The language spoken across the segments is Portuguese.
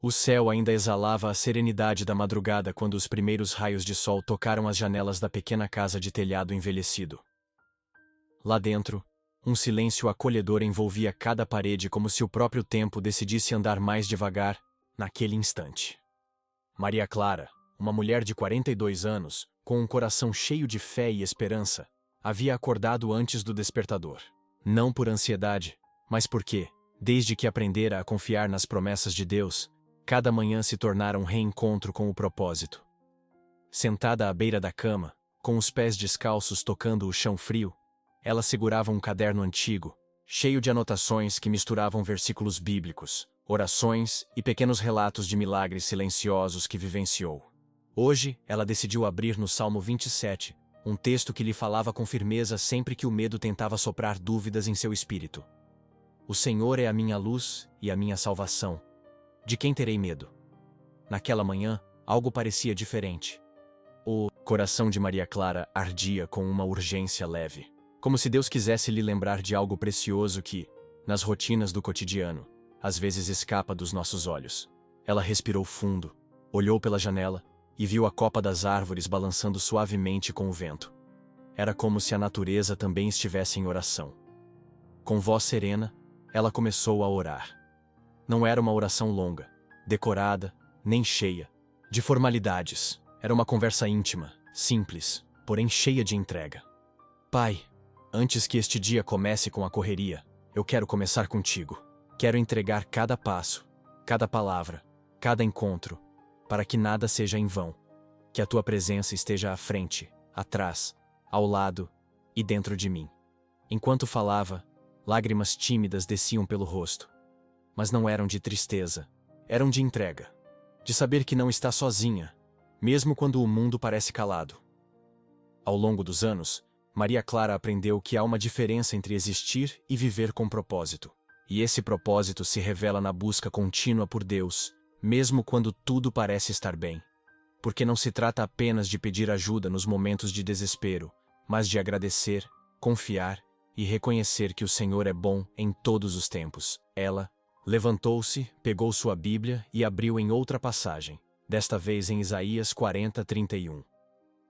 O céu ainda exalava a serenidade da madrugada quando os primeiros raios de sol tocaram as janelas da pequena casa de telhado envelhecido. Lá dentro, um silêncio acolhedor envolvia cada parede como se o próprio tempo decidisse andar mais devagar, naquele instante. Maria Clara, uma mulher de 42 anos, com um coração cheio de fé e esperança, havia acordado antes do despertador. Não por ansiedade, mas porque, desde que aprendera a confiar nas promessas de Deus, cada manhã se tornara um reencontro com o propósito. Sentada à beira da cama, com os pés descalços tocando o chão frio, ela segurava um caderno antigo, cheio de anotações que misturavam versículos bíblicos, orações e pequenos relatos de milagres silenciosos que vivenciou. Hoje, ela decidiu abrir no Salmo 27, um texto que lhe falava com firmeza sempre que o medo tentava soprar dúvidas em seu espírito. O Senhor é a minha luz e a minha salvação. De quem terei medo? Naquela manhã, algo parecia diferente. O coração de Maria Clara ardia com uma urgência leve, como se Deus quisesse lhe lembrar de algo precioso que, nas rotinas do cotidiano, às vezes escapa dos nossos olhos. Ela respirou fundo, olhou pela janela e viu a copa das árvores balançando suavemente com o vento. Era como se a natureza também estivesse em oração. Com voz serena, ela começou a orar. Não era uma oração longa, decorada, nem cheia de formalidades. Era uma conversa íntima, simples, porém cheia de entrega. Pai, antes que este dia comece com a correria, eu quero começar contigo. Quero entregar cada passo, cada palavra, cada encontro, para que nada seja em vão. Que a tua presença esteja à frente, atrás, ao lado e dentro de mim. Enquanto falava, lágrimas tímidas desciam pelo rosto. Mas não eram de tristeza, eram de entrega. De saber que não está sozinha, mesmo quando o mundo parece calado. Ao longo dos anos, Maria Clara aprendeu que há uma diferença entre existir e viver com propósito. E esse propósito se revela na busca contínua por Deus, mesmo quando tudo parece estar bem. Porque não se trata apenas de pedir ajuda nos momentos de desespero, mas de agradecer, confiar e reconhecer que o Senhor é bom em todos os tempos. Ela levantou-se, pegou sua Bíblia e abriu em outra passagem, desta vez em Isaías 40:31.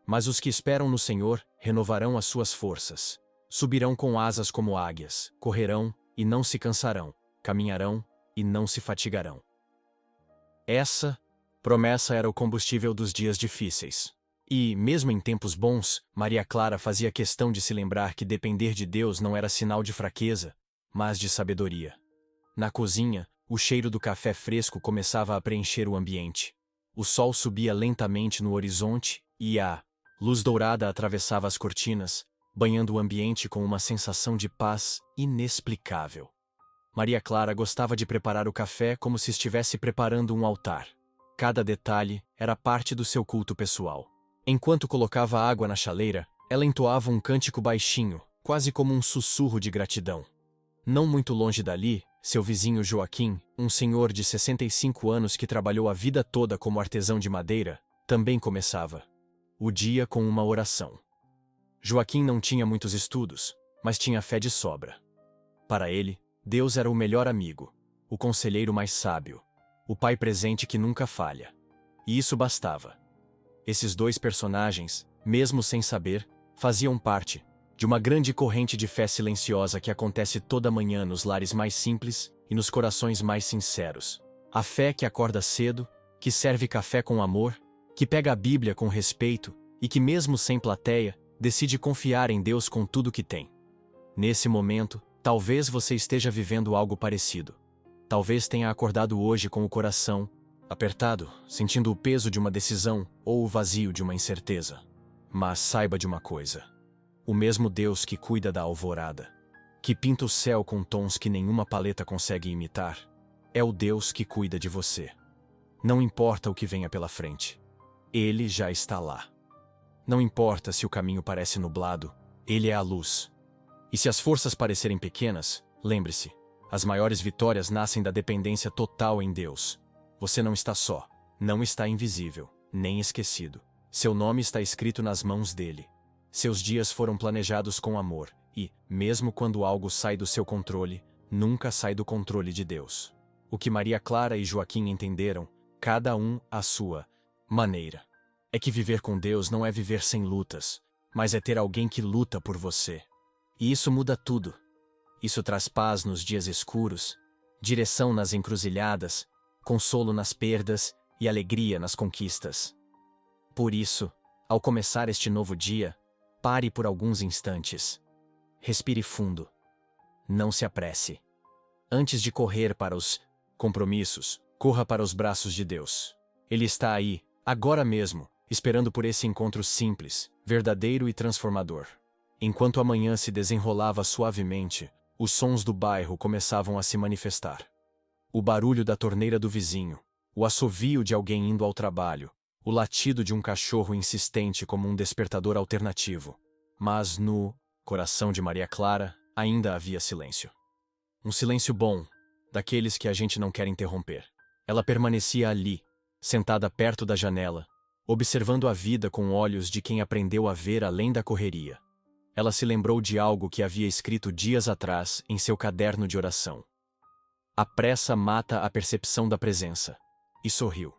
Mas os que esperam no Senhor renovarão as suas forças. Subirão com asas como águias, correrão e não se cansarão, caminharão e não se fatigarão. Essa promessa era o combustível dos dias difíceis. E, mesmo em tempos bons, Maria Clara fazia questão de se lembrar que depender de Deus não era sinal de fraqueza, mas de sabedoria. Na cozinha, o cheiro do café fresco começava a preencher o ambiente. O sol subia lentamente no horizonte e a luz dourada atravessava as cortinas, banhando o ambiente com uma sensação de paz inexplicável. Maria Clara gostava de preparar o café como se estivesse preparando um altar. Cada detalhe era parte do seu culto pessoal. Enquanto colocava água na chaleira, ela entoava um cântico baixinho, quase como um sussurro de gratidão. Não muito longe dali, seu vizinho Joaquim, um senhor de 65 anos que trabalhou a vida toda como artesão de madeira, também começava o dia com uma oração. Joaquim não tinha muitos estudos, mas tinha fé de sobra. Para ele, Deus era o melhor amigo, o conselheiro mais sábio, o pai presente que nunca falha. E isso bastava. Esses dois personagens, mesmo sem saber, faziam parte de uma grande corrente de fé silenciosa que acontece toda manhã nos lares mais simples e nos corações mais sinceros. A fé que acorda cedo, que serve café com amor, que pega a Bíblia com respeito e que, mesmo sem plateia, decide confiar em Deus com tudo que tem. Nesse momento, talvez você esteja vivendo algo parecido. Talvez tenha acordado hoje com o coração apertado, sentindo o peso de uma decisão ou o vazio de uma incerteza. Mas saiba de uma coisa: o mesmo Deus que cuida da alvorada, que pinta o céu com tons que nenhuma paleta consegue imitar, é o Deus que cuida de você. Não importa o que venha pela frente, Ele já está lá. Não importa se o caminho parece nublado, Ele é a luz. E se as forças parecerem pequenas, lembre-se, as maiores vitórias nascem da dependência total em Deus. Você não está só, não está invisível, nem esquecido. Seu nome está escrito nas mãos dele. Seus dias foram planejados com amor, e, mesmo quando algo sai do seu controle, nunca sai do controle de Deus. O que Maria Clara e Joaquim entenderam, cada um à sua maneira, é que viver com Deus não é viver sem lutas, mas é ter alguém que luta por você. E isso muda tudo. Isso traz paz nos dias escuros, direção nas encruzilhadas, consolo nas perdas e alegria nas conquistas. Por isso, ao começar este novo dia, pare por alguns instantes. Respire fundo. Não se apresse. Antes de correr para os compromissos, corra para os braços de Deus. Ele está aí, agora mesmo, esperando por esse encontro simples, verdadeiro e transformador. Enquanto a manhã se desenrolava suavemente, os sons do bairro começavam a se manifestar. O barulho da torneira do vizinho, o assovio de alguém indo ao trabalho, o latido de um cachorro insistente como um despertador alternativo. Mas no coração de Maria Clara ainda havia silêncio. Um silêncio bom, daqueles que a gente não quer interromper. Ela permanecia ali, sentada perto da janela, observando a vida com olhos de quem aprendeu a ver além da correria. Ela se lembrou de algo que havia escrito dias atrás em seu caderno de oração. A pressa mata a percepção da presença. E sorriu.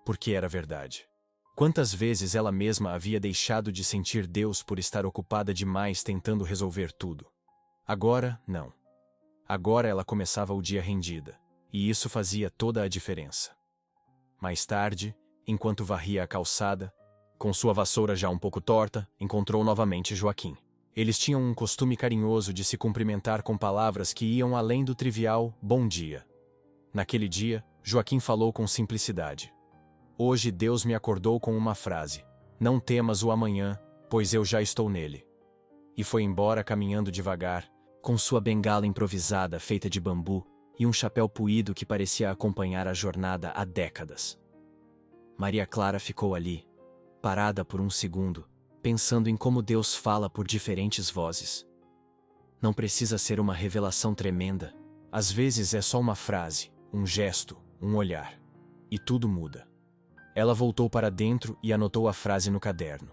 Porque era verdade. Quantas vezes ela mesma havia deixado de sentir Deus por estar ocupada demais tentando resolver tudo. Agora, não. Agora ela começava o dia rendida, e isso fazia toda a diferença. Mais tarde, enquanto varria a calçada, com sua vassoura já um pouco torta, encontrou novamente Joaquim. Eles tinham um costume carinhoso de se cumprimentar com palavras que iam além do trivial bom dia. Naquele dia, Joaquim falou com simplicidade. Hoje Deus me acordou com uma frase: não temas o amanhã, pois eu já estou nele. E foi embora caminhando devagar, com sua bengala improvisada feita de bambu e um chapéu puído que parecia acompanhar a jornada há décadas. Maria Clara ficou ali, parada por um segundo, pensando em como Deus fala por diferentes vozes. Não precisa ser uma revelação tremenda. Às vezes é só uma frase, um gesto, um olhar. E tudo muda. Ela voltou para dentro e anotou a frase no caderno.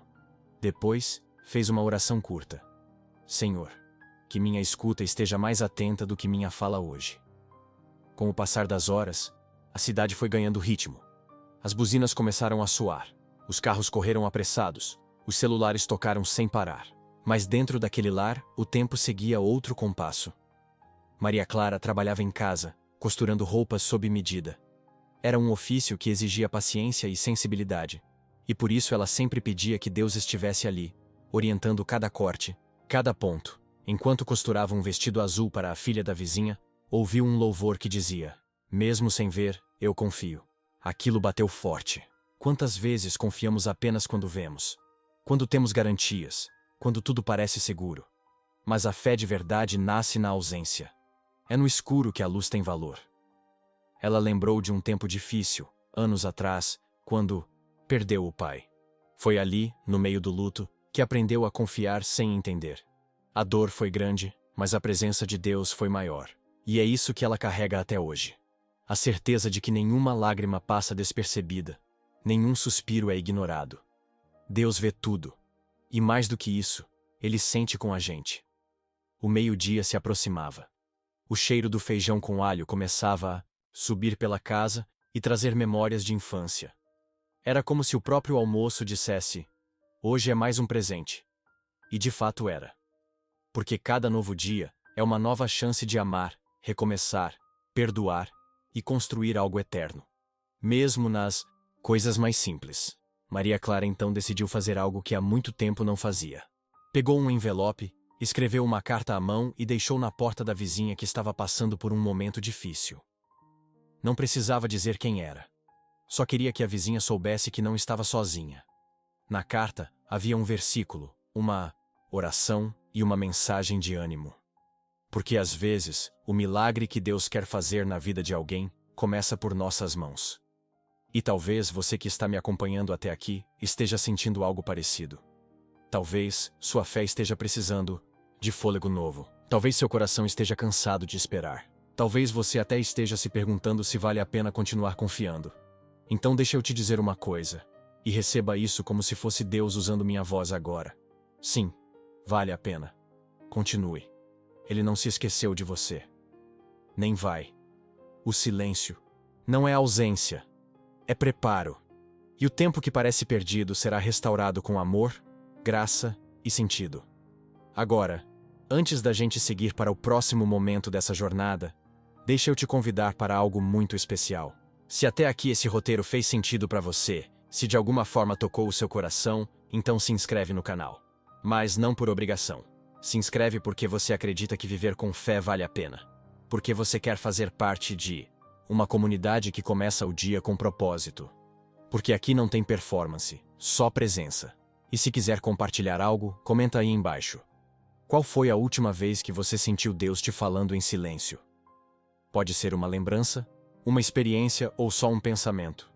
Depois, fez uma oração curta. Senhor, que minha escuta esteja mais atenta do que minha fala hoje. Com o passar das horas, a cidade foi ganhando ritmo. As buzinas começaram a soar, os carros correram apressados, os celulares tocaram sem parar. Mas dentro daquele lar, o tempo seguia outro compasso. Maria Clara trabalhava em casa, costurando roupas sob medida. Era um ofício que exigia paciência e sensibilidade, e por isso ela sempre pedia que Deus estivesse ali, orientando cada corte, cada ponto. Enquanto costurava um vestido azul para a filha da vizinha, ouviu um louvor que dizia: mesmo sem ver, eu confio. Aquilo bateu forte. Quantas vezes confiamos apenas quando vemos? Quando temos garantias, quando tudo parece seguro. Mas a fé de verdade nasce na ausência. É no escuro que a luz tem valor. Ela lembrou de um tempo difícil, anos atrás, quando perdeu o pai. Foi ali, no meio do luto, que aprendeu a confiar sem entender. A dor foi grande, mas a presença de Deus foi maior. E é isso que ela carrega até hoje. A certeza de que nenhuma lágrima passa despercebida, nenhum suspiro é ignorado. Deus vê tudo. E mais do que isso, Ele sente com a gente. O meio-dia se aproximava. O cheiro do feijão com alho começava a subir pela casa e trazer memórias de infância. Era como se o próprio almoço dissesse: hoje é mais um presente. E de fato era. Porque cada novo dia é uma nova chance de amar, recomeçar, perdoar e construir algo eterno. Mesmo nas coisas mais simples. Maria Clara então decidiu fazer algo que há muito tempo não fazia. Pegou um envelope, escreveu uma carta à mão e deixou na porta da vizinha que estava passando por um momento difícil. Não precisava dizer quem era. Só queria que a vizinha soubesse que não estava sozinha. Na carta havia um versículo, uma oração e uma mensagem de ânimo. Porque às vezes, o milagre que Deus quer fazer na vida de alguém começa por nossas mãos. E talvez você que está me acompanhando até aqui esteja sentindo algo parecido. Talvez sua fé esteja precisando de fôlego novo. Talvez seu coração esteja cansado de esperar. Talvez você até esteja se perguntando se vale a pena continuar confiando. Então deixa eu te dizer uma coisa, e receba isso como se fosse Deus usando minha voz agora. Sim, vale a pena. Continue. Ele não se esqueceu de você. Nem vai. O silêncio não é ausência, é preparo. E o tempo que parece perdido será restaurado com amor, graça e sentido. Agora, antes da gente seguir para o próximo momento dessa jornada, deixa eu te convidar para algo muito especial. Se até aqui esse roteiro fez sentido para você, se de alguma forma tocou o seu coração, então se inscreve no canal. Mas não por obrigação. Se inscreve porque você acredita que viver com fé vale a pena. Porque você quer fazer parte de uma comunidade que começa o dia com propósito. Porque aqui não tem performance, só presença. E se quiser compartilhar algo, comenta aí embaixo. Qual foi a última vez que você sentiu Deus te falando em silêncio? Pode ser uma lembrança, uma experiência ou só um pensamento.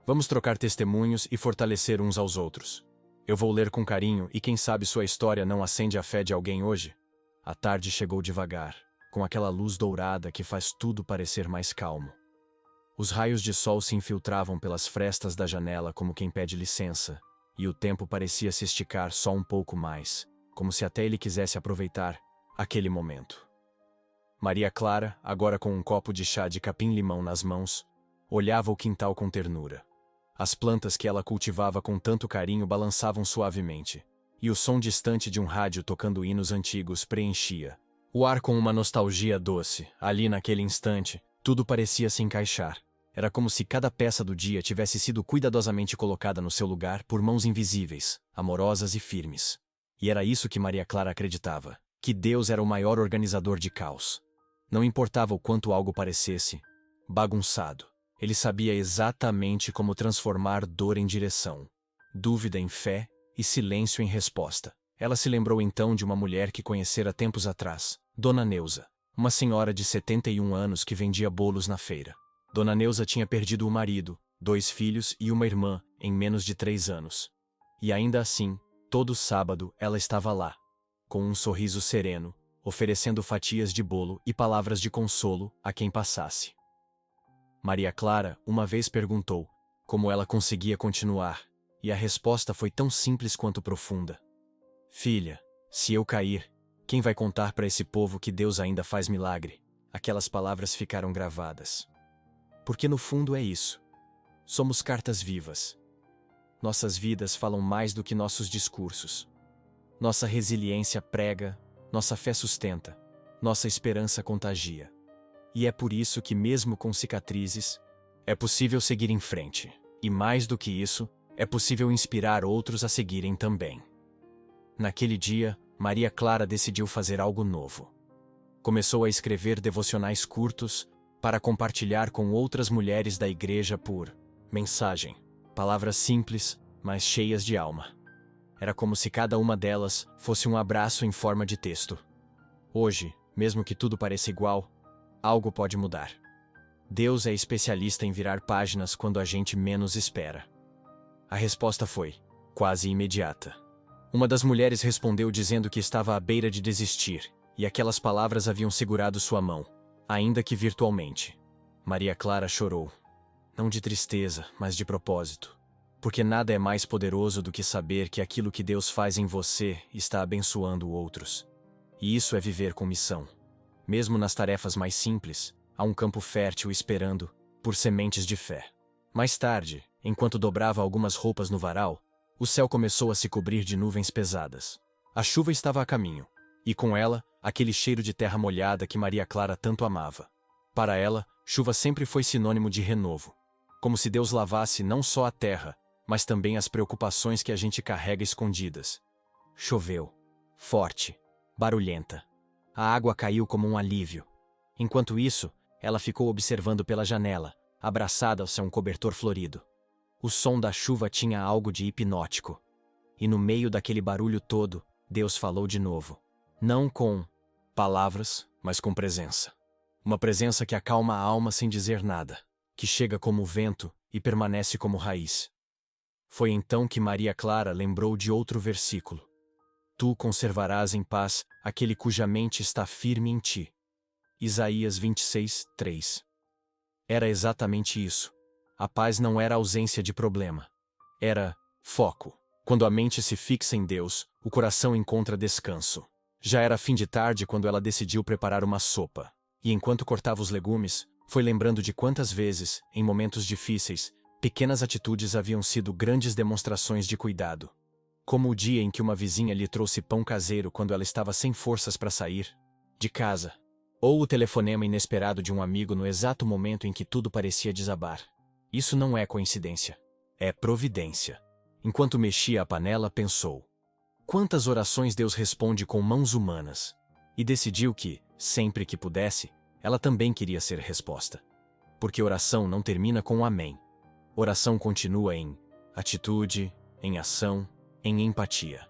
Vamos trocar testemunhos e fortalecer uns aos outros. Eu vou ler com carinho e quem sabe sua história não acende a fé de alguém hoje? A tarde chegou devagar, com aquela luz dourada que faz tudo parecer mais calmo. Os raios de sol se infiltravam pelas frestas da janela como quem pede licença, e o tempo parecia se esticar só um pouco mais, como se até ele quisesse aproveitar aquele momento. Maria Clara, agora com um copo de chá de capim-limão nas mãos, olhava o quintal com ternura. As plantas que ela cultivava com tanto carinho balançavam suavemente, e o som distante de um rádio tocando hinos antigos preenchia o ar com uma nostalgia doce. Ali naquele instante, tudo parecia se encaixar. Era como se cada peça do dia tivesse sido cuidadosamente colocada no seu lugar por mãos invisíveis, amorosas e firmes. E era isso que Maria Clara acreditava, que Deus era o maior organizador de caos. Não importava o quanto algo parecesse bagunçado. Ele sabia exatamente como transformar dor em direção, dúvida em fé e silêncio em resposta. Ela se lembrou então de uma mulher que conhecera tempos atrás, Dona Neuza, uma senhora de 71 anos que vendia bolos na feira. Dona Neuza tinha perdido o marido, 2 filhos e uma irmã em menos de 3 anos. E ainda assim, todo sábado ela estava lá, com um sorriso sereno, oferecendo fatias de bolo e palavras de consolo a quem passasse. Maria Clara uma vez perguntou como ela conseguia continuar, e a resposta foi tão simples quanto profunda. Filha, se eu cair, quem vai contar para esse povo que Deus ainda faz milagre? Aquelas palavras ficaram gravadas. Porque no fundo é isso. Somos cartas vivas. Nossas vidas falam mais do que nossos discursos. Nossa resiliência prega, nossa fé sustenta, nossa esperança contagia. E é por isso que mesmo com cicatrizes, é possível seguir em frente. E mais do que isso, é possível inspirar outros a seguirem também. Naquele dia, Maria Clara decidiu fazer algo novo. Começou a escrever devocionais curtos para compartilhar com outras mulheres da igreja por mensagem. Palavras simples, mas cheias de alma. Era como se cada uma delas fosse um abraço em forma de texto. Hoje, mesmo que tudo pareça igual, algo pode mudar. Deus é especialista em virar páginas quando a gente menos espera. A resposta foi quase imediata. Uma das mulheres respondeu dizendo que estava à beira de desistir, e aquelas palavras haviam segurado sua mão, ainda que virtualmente. Maria Clara chorou. Não de tristeza, mas de propósito. Porque nada é mais poderoso do que saber que aquilo que Deus faz em você está abençoando outros. E isso é viver com missão. Mesmo nas tarefas mais simples, há um campo fértil esperando por sementes de fé. Mais tarde, enquanto dobrava algumas roupas no varal, o céu começou a se cobrir de nuvens pesadas. A chuva estava a caminho, e com ela, aquele cheiro de terra molhada que Maria Clara tanto amava. Para ela, chuva sempre foi sinônimo de renovo. Como se Deus lavasse não só a terra, mas também as preocupações que a gente carrega escondidas. Choveu. Forte. Barulhenta. A água caiu como um alívio. Enquanto isso, ela ficou observando pela janela, abraçada ao seu cobertor florido. O som da chuva tinha algo de hipnótico. E no meio daquele barulho todo, Deus falou de novo. Não com palavras, mas com presença. Uma presença que acalma a alma sem dizer nada, que chega como vento e permanece como raiz. Foi então que Maria Clara lembrou de outro versículo. Tu conservarás em paz aquele cuja mente está firme em ti. Isaías 26, 3. Era exatamente isso. A paz não era ausência de problema. Era foco. Quando a mente se fixa em Deus, o coração encontra descanso. Já era fim de tarde quando ela decidiu preparar uma sopa. E enquanto cortava os legumes, Foi lembrando de quantas vezes, em momentos difíceis, pequenas atitudes haviam sido grandes demonstrações de cuidado. Como o dia em que uma vizinha lhe trouxe pão caseiro quando ela estava sem forças para sair de casa. Ou o telefonema inesperado de um amigo no exato momento em que tudo parecia desabar. Isso não é coincidência. É providência. Enquanto mexia a panela, pensou: quantas orações Deus responde com mãos humanas? E decidiu que, sempre que pudesse, ela também queria ser resposta. Porque oração não termina com um amém. Oração continua em atitude, em ação, em empatia.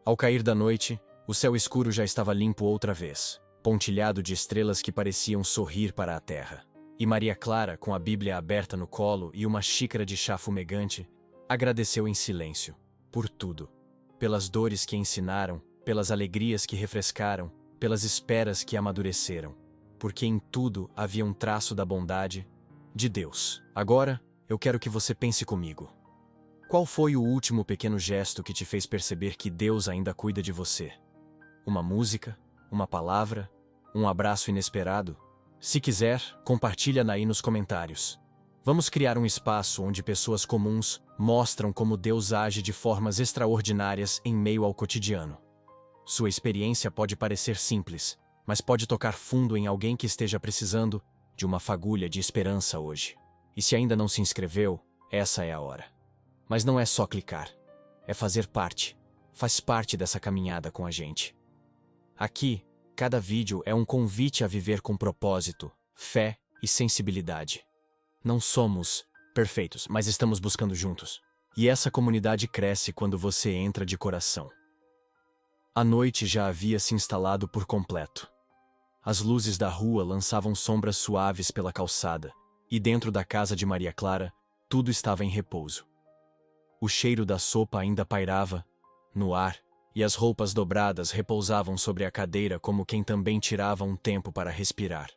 Ao cair da noite, o céu escuro já estava limpo outra vez, pontilhado de estrelas que pareciam sorrir para a terra. E Maria Clara, com a Bíblia aberta no colo e uma xícara de chá fumegante, agradeceu em silêncio, por tudo. Pelas dores que ensinaram, pelas alegrias que refrescaram, pelas esperas que amadureceram. Porque em tudo havia um traço da bondade de Deus. Agora, eu quero que você pense comigo. Qual foi o último pequeno gesto que te fez perceber que Deus ainda cuida de você? Uma música? Uma palavra? Um abraço inesperado? Se quiser, compartilha aí nos comentários. Vamos criar um espaço onde pessoas comuns mostram como Deus age de formas extraordinárias em meio ao cotidiano. Sua experiência pode parecer simples, mas pode tocar fundo em alguém que esteja precisando de uma fagulha de esperança hoje. E se ainda não se inscreveu, essa é a hora. Mas não é só clicar, é fazer parte. Faz parte dessa caminhada com a gente. Aqui, cada vídeo é um convite a viver com propósito, fé e sensibilidade. Não somos perfeitos, mas estamos buscando juntos. E essa comunidade cresce quando você entra de coração. A noite já havia se instalado por completo. As luzes da rua lançavam sombras suaves pela calçada, e dentro da casa de Maria Clara, tudo estava em repouso. O cheiro da sopa ainda pairava no ar, e as roupas dobradas repousavam sobre a cadeira como quem também tirava um tempo para respirar.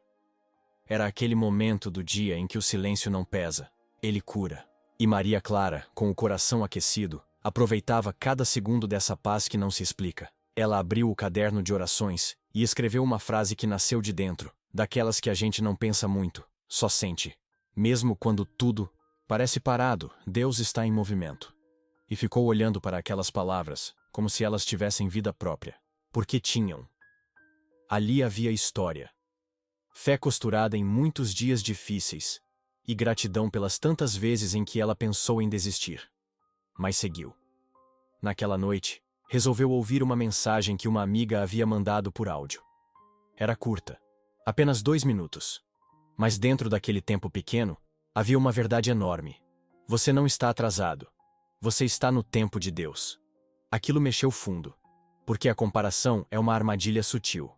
Era aquele momento do dia em que o silêncio não pesa, ele cura. E Maria Clara, com o coração aquecido, aproveitava cada segundo dessa paz que não se explica. Ela abriu o caderno de orações e escreveu uma frase que nasceu de dentro, daquelas que a gente não pensa muito, só sente. Mesmo quando tudo parece parado, Deus está em movimento. E ficou olhando para aquelas palavras, como se elas tivessem vida própria. Porque tinham. Ali havia história. Fé costurada em muitos dias difíceis. E gratidão pelas tantas vezes em que ela pensou em desistir. Mas seguiu. Naquela noite, resolveu ouvir uma mensagem que uma amiga havia mandado por áudio. Era curta. Apenas 2 minutos. Mas dentro daquele tempo pequeno, havia uma verdade enorme. Você não está atrasado. Você está no tempo de Deus. Aquilo mexeu fundo. Porque a comparação é uma armadilha sutil.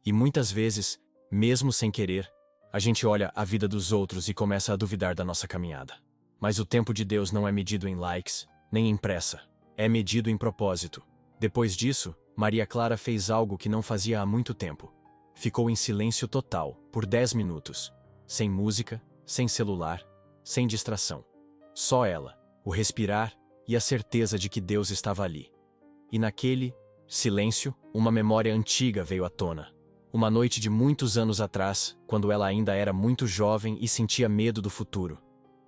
E muitas vezes, mesmo sem querer, a gente olha a vida dos outros e começa a duvidar da nossa caminhada. Mas o tempo de Deus não é medido em likes, nem em pressa. É medido em propósito. Depois disso, Maria Clara fez algo que não fazia há muito tempo. Ficou em silêncio total, por 10 minutos. Sem música, sem celular, sem distração. Só ela, o respirar e a certeza de que Deus estava ali. E naquele silêncio, uma memória antiga veio à tona. Uma noite de muitos anos atrás, quando ela ainda era muito jovem e sentia medo do futuro.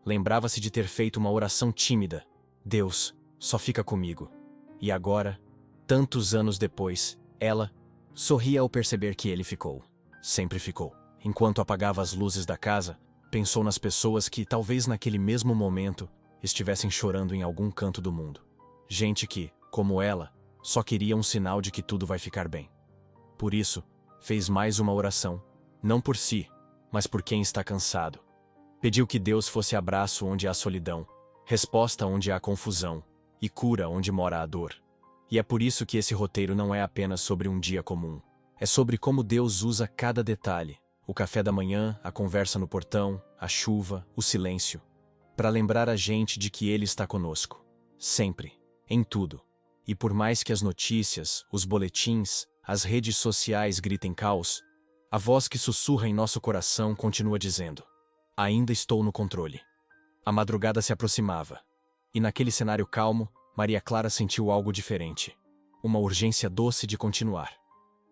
Lembrava-se de ter feito uma oração tímida. Deus, só fica comigo. E agora, tantos anos depois, ela sorria ao perceber que ele ficou. Sempre ficou. Enquanto apagava as luzes da casa, pensou nas pessoas que, talvez naquele mesmo momento, estivessem chorando em algum canto do mundo. Gente que, como ela, só queria um sinal de que tudo vai ficar bem. Por isso, fez mais uma oração, não por si, mas por quem está cansado. Pediu que Deus fosse abraço onde há solidão, resposta onde há confusão, e cura onde mora a dor. E é por isso que esse roteiro não é apenas sobre um dia comum. É sobre como Deus usa cada detalhe, o café da manhã, a conversa no portão, a chuva, o silêncio, para lembrar a gente de que Ele está conosco. Sempre. Em tudo. E por mais que as notícias, os boletins, as redes sociais gritem caos, a voz que sussurra em nosso coração continua dizendo: ainda estou no controle. A madrugada se aproximava. E naquele cenário calmo, Maria Clara sentiu algo diferente. Uma urgência doce de continuar.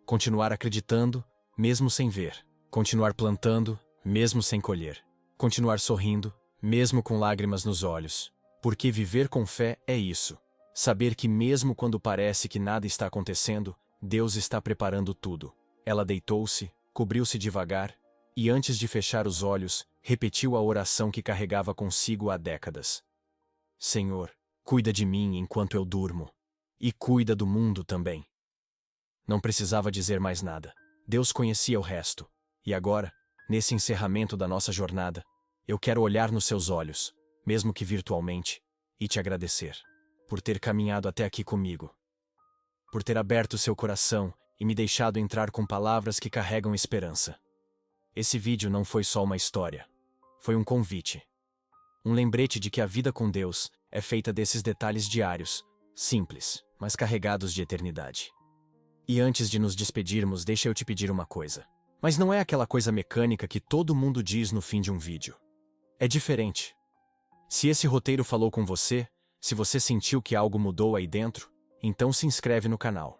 Continuar acreditando, mesmo sem ver. Continuar plantando, mesmo sem colher. Continuar sorrindo, mesmo com lágrimas nos olhos. Porque viver com fé é isso. Saber que mesmo quando parece que nada está acontecendo, Deus está preparando tudo. Ela deitou-se, cobriu-se devagar, e antes de fechar os olhos, repetiu a oração que carregava consigo há décadas. Senhor, cuida de mim enquanto eu durmo. E cuida do mundo também. Não precisava dizer mais nada. Deus conhecia o resto. E agora, nesse encerramento da nossa jornada, eu quero olhar nos seus olhos, mesmo que virtualmente, e te agradecer por ter caminhado até aqui comigo. Por ter aberto seu coração e me deixado entrar com palavras que carregam esperança. Esse vídeo não foi só uma história. Foi um convite. Um lembrete de que a vida com Deus é feita desses detalhes diários, simples, mas carregados de eternidade. E antes de nos despedirmos, deixa eu te pedir uma coisa. Mas não é aquela coisa mecânica que todo mundo diz no fim de um vídeo. É diferente. Se esse roteiro falou com você, se você sentiu que algo mudou aí dentro, então se inscreve no canal.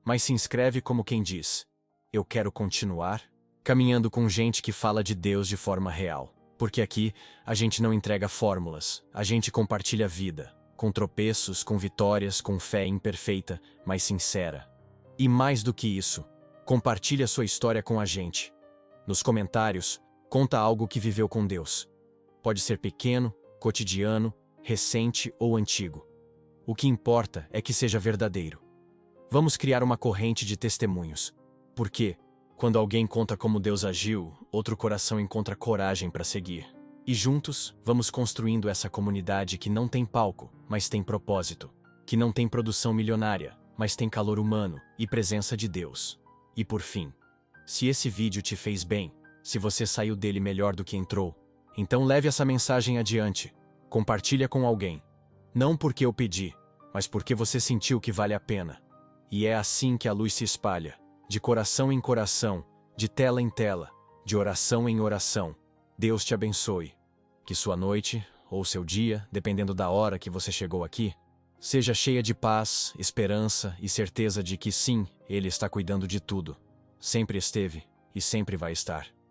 Mas se inscreve como quem diz: eu quero continuar caminhando com gente que fala de Deus de forma real. Porque aqui, a gente não entrega fórmulas, a gente compartilha vida, com tropeços, com vitórias, com fé imperfeita, mas sincera. E mais do que isso, compartilha sua história com a gente. Nos comentários, conta algo que viveu com Deus. Pode ser pequeno, cotidiano, recente ou antigo. O que importa é que seja verdadeiro. Vamos criar uma corrente de testemunhos. Porque, quando alguém conta como Deus agiu, outro coração encontra coragem para seguir. E juntos, vamos construindo essa comunidade que não tem palco, mas tem propósito. Que não tem produção milionária, mas tem calor humano e presença de Deus. E por fim, se esse vídeo te fez bem, se você saiu dele melhor do que entrou, então leve essa mensagem adiante. Compartilha com alguém. Não porque eu pedi, mas porque você sentiu que vale a pena. E é assim que a luz se espalha, de coração em coração, de tela em tela, de oração em oração. Deus te abençoe. Que sua noite, ou seu dia, dependendo da hora que você chegou aqui, seja cheia de paz, esperança e certeza de que sim, Ele está cuidando de tudo. Sempre esteve e sempre vai estar.